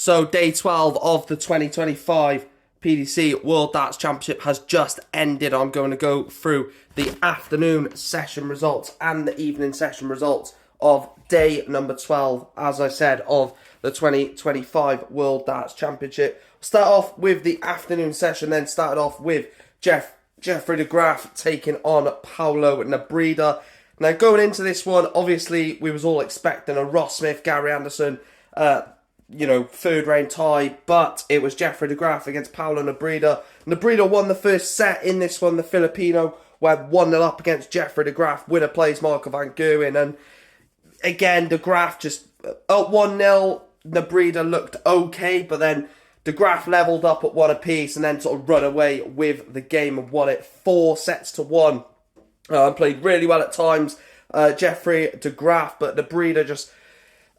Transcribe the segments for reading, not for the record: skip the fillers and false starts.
So day 12 of the 2025 PDC World Darts Championship has just ended. I'm going to go through the afternoon session results and the evening session results of day number 12, as I said, of the 2025 World Darts Championship. Start off with the afternoon session, then started off with Jeffrey de Graaf taking on Paulo Nebreda. Now, going into this one, obviously, we was all expecting a Ross Smith, Gary Anderson, third round tie, but it was Jeffrey de Graaf against Paulo Nebreda. Nebreda won the first set in this one. The Filipino went 1-0 up against Jeffrey de Graaf. Winner plays Michael van Gerwen. And again, de Graaf just up 1-0. Nebreda looked okay, but then de Graaf levelled up at one apiece and then sort of run away with the game and won it 4-1. Played really well at times, Jeffrey de Graaf, but Nebreda just,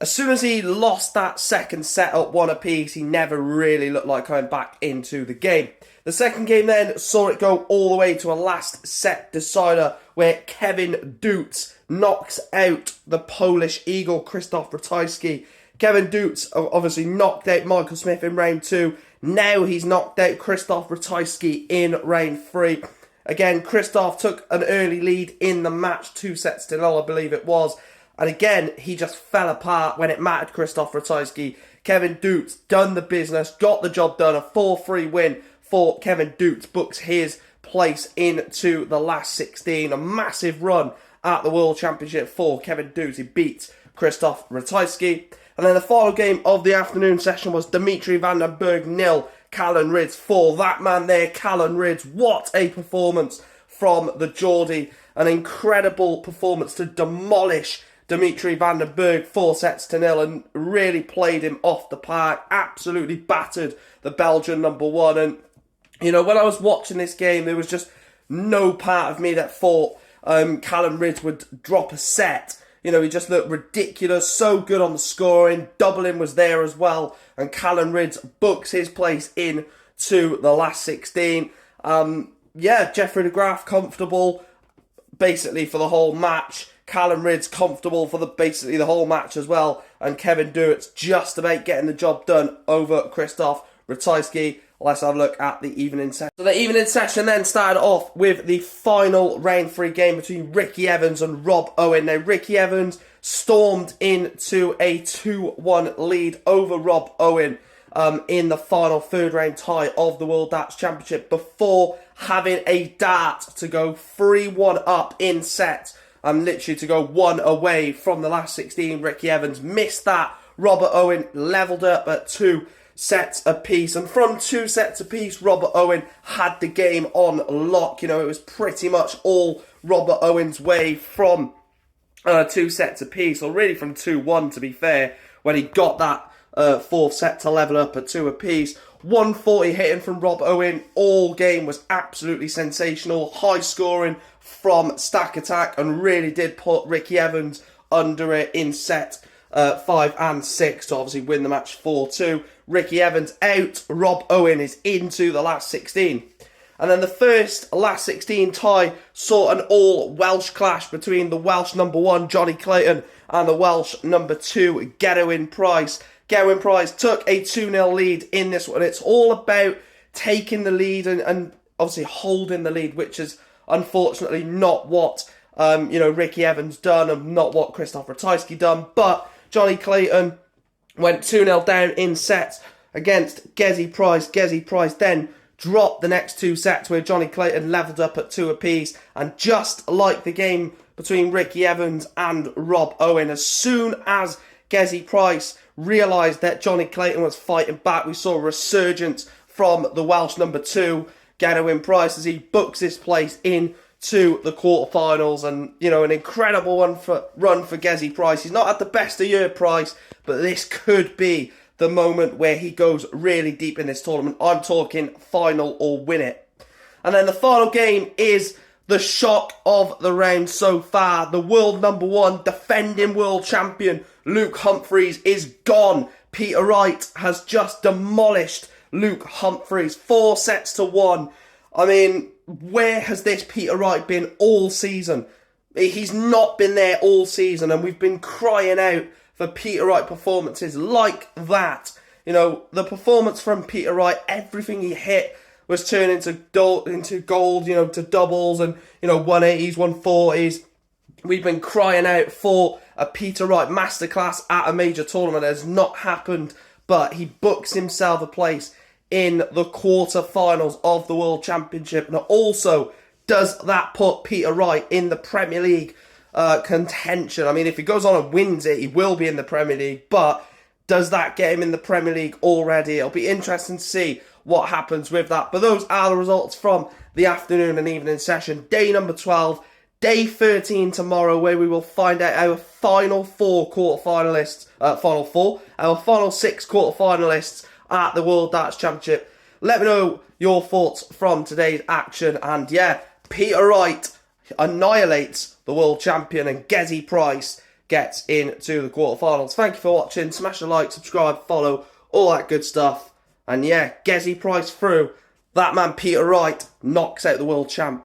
as soon as he lost that second set up one apiece, he never really looked like coming back into the game. The second game then saw it go all the way to a last set decider where Kevin Dutes knocks out the Polish Eagle, Krzysztof Ratajski. Kevin Dutes obviously knocked out Michael Smith in round 2. Now he's knocked out Krzysztof Ratajski in round 3. Again, Krzysztof took an early lead in the match, 2-0, I believe it was. And again, he just fell apart when it mattered. Krzysztof Ratajski. Kevin Dutes done the business, got the job done. A 4-3 win for Kevin Dutes books his place into the last 16. A massive run at the World Championship for Kevin Dutes. He beats Krzysztof Ratajski. And then the final game of the afternoon session was Dimitri Van den Bergh 0, Callan Rydz 4. That man there, Callan Rydz, what a performance from the Geordie. An incredible performance to demolish Dimitri Van den Bergh 4-0 and really played him off the park. Absolutely battered the Belgian number 1. And, when I was watching this game, there was just no part of me that thought Callan Rydz would drop a set. He just looked ridiculous, so good on the scoring. Dublin was there as well, and Callan Rydz books his place in to the last 16. Jeffrey de Graaf comfortable, basically for the whole match. Callan Rydz comfortable for basically the whole match as well, and Kevin Dutes just about getting the job done over Krzysztof Ratajski. Let's have a look at the evening session. So the evening session then started off with the final round 3 game between Ricky Evans and Rob Owen. Now, Ricky Evans stormed into a 2-1 lead over Rob Owen in the final third round tie of the World Darts Championship before having a dart to go 3-1 up in sets and literally to go 1 away from the last 16. Ricky Evans missed that. Robert Owen levelled up at 2 sets apiece, and from 2 sets apiece, Robert Owen had the game on lock. It was pretty much all Robert Owen's way from 2 sets apiece, or really from 2-1 to be fair, when he got that 4th set to level up at 2 apiece. 140 hitting from Rob Owen. All game was absolutely sensational. High scoring from Stack Attack, and really did put Ricky Evans under it in set 5 and 6 to obviously win the match 4-2. Ricky Evans out. Rob Owen is into the last 16. And then the first last 16 tie saw an all-Welsh clash between the Welsh number 1, Johnny Clayton, and the Welsh number 2, Gerwyn Price. Gerwyn Price took a 2-0 lead in this one. It's all about taking the lead and obviously holding the lead, which is unfortunately not what Ricky Evans done and not what Krzysztof Ratajski done. But Johnny Clayton went 2-0 down in sets against Gezi Price. Gezi Price then dropped the next 2 sets where Johnny Clayton levelled up at 2 apiece. And just like the game between Ricky Evans and Rob Owen, as soon as Gezi Price realised that Johnny Clayton was fighting back, we saw a resurgence from the Welsh number 2, Gerwyn Price, as he books his place in to the quarterfinals. And an incredible run for Gezi Price. He's not at the best of year Price, but this could be the moment where he goes really deep in this tournament. I'm talking final or win it. And then the final game is the shock of the round so far. The world number 1, defending world champion Luke Humphries is gone. Peter Wright has just demolished Luke Humphries 4-1. I mean, where has this Peter Wright been all season? He's not been there all season, and we've been crying out for Peter Wright performances like that. You know, the performance from Peter Wright, everything he hit was turned into gold, you know, to doubles and, you know, 180s, 140s. We've been crying out for a Peter Wright masterclass at a major tournament. It has not happened, but he books himself a place in the quarterfinals of the World Championship. Now, also, does that put Peter Wright in the Premier League contention? I mean, if he goes on and wins it, he will be in the Premier League, but does that get him in the Premier League already? It'll be interesting to see what happens with that. But those are the results from the afternoon and evening session. Day number 12, day 13 tomorrow, where we will find out our final four quarterfinalists, our final six quarterfinalists at the World Darts Championship. Let me know your thoughts from today's action. And yeah, Peter Wright annihilates the world champion and Gezi Price gets into the quarterfinals. Thank you for watching. Smash a like, subscribe, follow, all that good stuff. And yeah, Gezi Price through. That man Peter Wright knocks out the world champ.